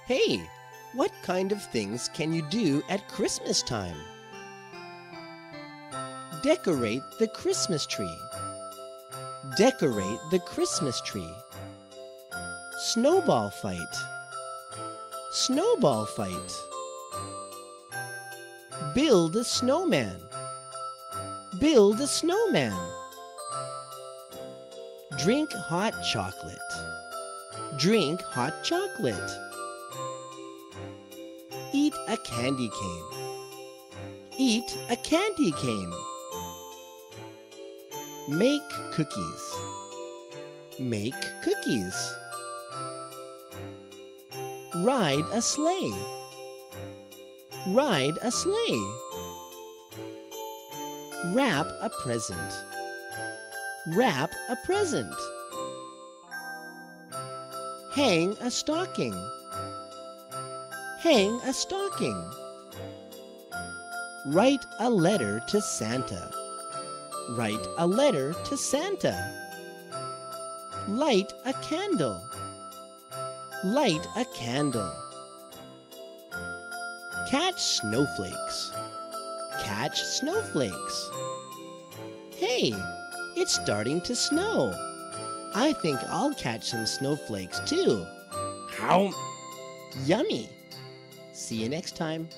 Hey, what kind of things can you do at Christmas time? Decorate the Christmas tree. Decorate the Christmas tree. Snowball fight. Snowball fight. Build a snowman. Build a snowman. Drink hot chocolate. Drink hot chocolate. Eat a candy cane. Eat a candy cane. Make cookies. Make cookies. Ride a sleigh. Ride a sleigh. Wrap a present. Wrap a present. Hang a stocking. Hang a stocking. Write a letter to Santa. Write a letter to Santa. Light a candle. Light a candle. Catch snowflakes. Catch snowflakes. Hey, it's starting to snow. I think I'll catch some snowflakes too. How yummy! See you next time.